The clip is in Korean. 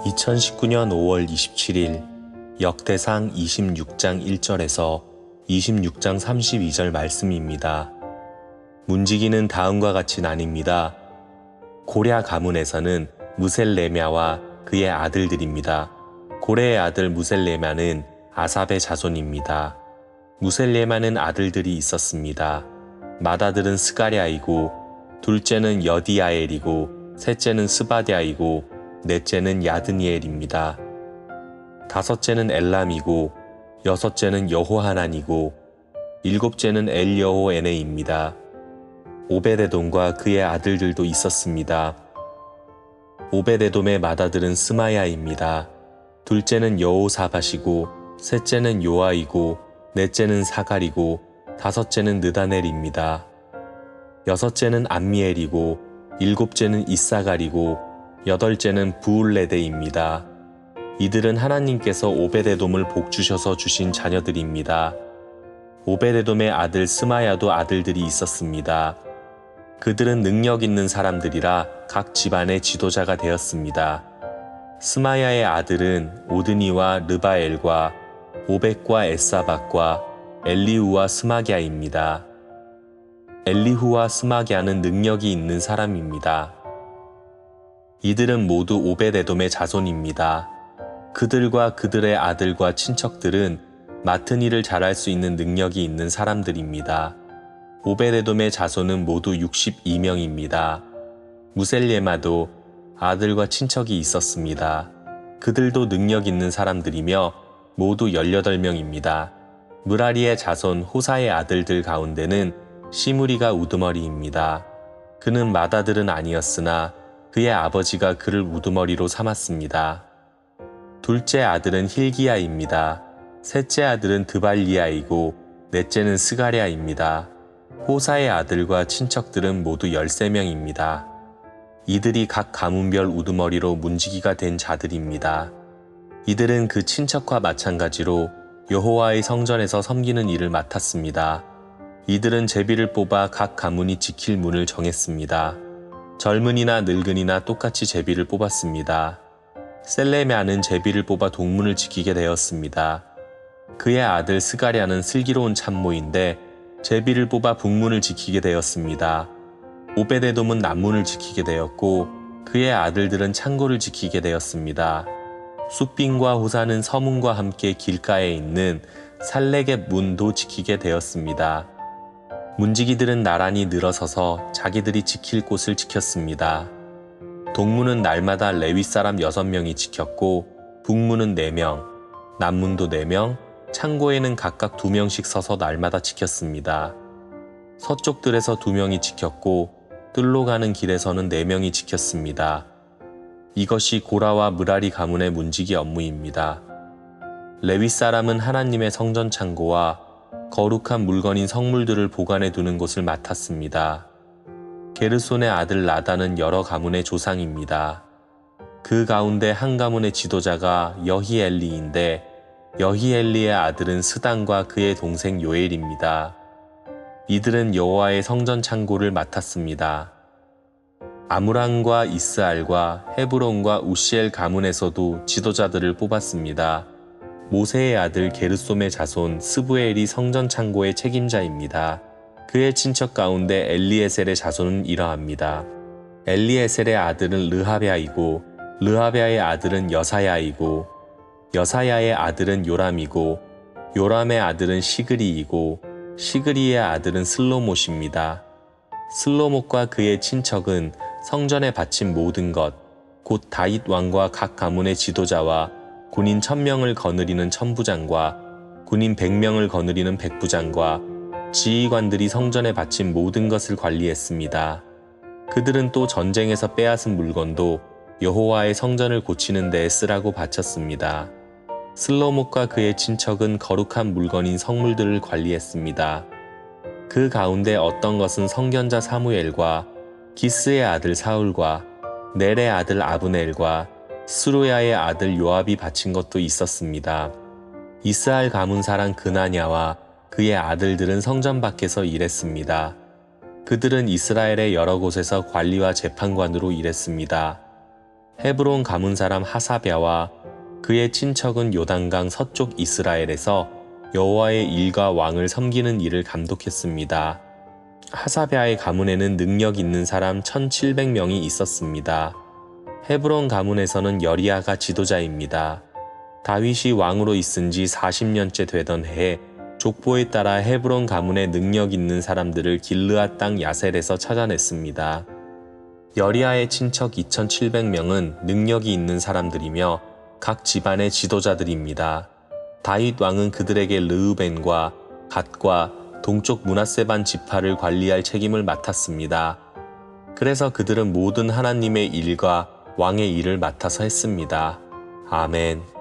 2019년 5월 27일 역대상 26장 1절에서 26장 32절 말씀입니다. 문지기는 다음과 같이 나뉩니다. 고랴 가문에서는 무셀레мя와 그의 아들들입니다. 고레의 아들 무셀레мя는 아삽의 자손입니다. 무셀레мя는 아들들이 있었습니다. 맏아들은 스가랴이고 둘째는 여디아엘이고 셋째는 스바댜이고 넷째는 야드니엘입니다. 다섯째는 엘람이고 여섯째는 여호하난이고 일곱째는 엘여호에네입니다. 오베데돔과 그의 아들들도 있었습니다. 오베데돔의 맏아들은 스마야입니다. 둘째는 여호사밧이고 셋째는 요아이고 넷째는 사갈이고 다섯째는 느다넬입니다. 여섯째는 암미엘이고 일곱째는 이사갈이고 여덟째는 부울레데입니다. 이들은 하나님께서 오베데돔을 복주셔서 주신 자녀들입니다. 오베데돔의 아들 스마야도 아들들이 있었습니다. 그들은 능력 있는 사람들이라 각 집안의 지도자가 되었습니다. 스마야의 아들은 오드니와 르바엘과 오벡과 에사박과 엘리후와 스마갸입니다. 엘리후와 스마갸는 능력이 있는 사람입니다. 이들은 모두 오베데돔의 자손입니다. 그들과 그들의 아들과 친척들은 맡은 일을 잘할 수 있는 능력이 있는 사람들입니다. 오베데돔의 자손은 모두 62명입니다. 무셀레마도 아들과 친척이 있었습니다. 그들도 능력 있는 사람들이며 모두 18명입니다. 무라리의 자손 호사의 아들들 가운데는 시므리가 우두머리입니다. 그는 맏아들은 아니었으나 그의 아버지가 그를 우두머리로 삼았습니다. 둘째 아들은 힐기야입니다. 셋째 아들은 드발리야이고 넷째는 스가랴입니다. 호사의 아들과 친척들은 모두 13명입니다. 이들이 각 가문별 우두머리로 문지기가 된 자들입니다. 이들은 그 친척과 마찬가지로 여호와의 성전에서 섬기는 일을 맡았습니다. 이들은 제비를 뽑아 각 가문이 지킬 문을 정했습니다. 젊은이나 늙은이나 똑같이 제비를 뽑았습니다. 셀레мя는 제비를 뽑아 동문을 지키게 되었습니다. 그의 아들 스가랴는 슬기로운 참모인데 제비를 뽑아 북문을 지키게 되었습니다. 오베데돔은 남문을 지키게 되었고 그의 아들들은 창고를 지키게 되었습니다. 숫빈과 호사는 서문과 함께 길가에 있는 살레겟 문도 지키게 되었습니다. 문지기들은 나란히 늘어서서 자기들이 지킬 곳을 지켰습니다. 동문은 날마다 레위 사람 6명이 지켰고 북문은 4명, 남문도 4명, 창고에는 각각 2명씩 서서 날마다 지켰습니다. 서쪽 뜰에서 2명이 지켰고 뜰로 가는 길에서는 4명이 지켰습니다. 이것이 고라와 무라리 가문의 문지기 업무입니다. 레위 사람은 하나님의 성전 창고와 거룩한 물건인 성물들을 보관해 두는 곳을 맡았습니다. 게르손의 아들 나단은 여러 가문의 조상입니다. 그 가운데 한 가문의 지도자가 여히엘리인데 여히엘리의 아들은 스단과 그의 동생 요엘입니다. 이들은 여호와의 성전 창고를 맡았습니다. 아므람과 이스알과 헤브론과 우시엘 가문에서도 지도자들을 뽑았습니다. 모세의 아들 게르솜의 자손 스부엘이 성전 창고의 책임자입니다. 그의 친척 가운데 엘리에셀의 자손은 이러합니다. 엘리에셀의 아들은 르하랴이고 르하랴의 아들은 여사야이고 여사야의 아들은 요람이고 요람의 아들은 시그리이고 시그리의 아들은 슬로못입니다. 슬로못과 그의 친척은 성전에 바친 모든 것, 곧 다윗 왕과 각 가문의 지도자와 군인 1000명을 거느리는 천부장과 군인 100명을 거느리는 백부장과 지휘관들이 성전에 바친 모든 것을 관리했습니다. 그들은 또 전쟁에서 빼앗은 물건도 여호와의 성전을 고치는 데에 쓰라고 바쳤습니다. 슬로못과 그의 친척은 거룩한 물건인 성물들을 관리했습니다. 그 가운데 어떤 것은 선견자 사무엘과 기스의 아들 사울과 넬의 아들 아브넬과 스루야의 아들 요압이 바친 것도 있었습니다. 이스라엘 가문 사람 그나냐와 그의 아들들은 성전 밖에서 일했습니다. 그들은 이스라엘의 여러 곳에서 관리와 재판관으로 일했습니다. 헤브론 가문 사람 하사랴와 그의 친척은 요단강 서쪽 이스라엘에서 여호와의 일과 왕을 섬기는 일을 감독했습니다. 하사랴의 가문에는 능력 있는 사람 1700명이 있었습니다. 헤브론 가문에서는 여리야가 지도자입니다. 다윗이 왕으로 있은 지 40년째 되던 해에 족보에 따라 헤브론 가문의 능력 있는 사람들을 길르앗 땅 야셀에서 찾아냈습니다. 여리야의 친척 2700명은 능력이 있는 사람들이며 각 집안의 지도자들입니다. 다윗 왕은 그들에게 르우벤과 갓과 동쪽 므낫세 반 지파를 관리할 책임을 맡았습니다. 그래서 그들은 모든 하나님의 일과 왕의 일을 맡아서 했습니다. 아멘.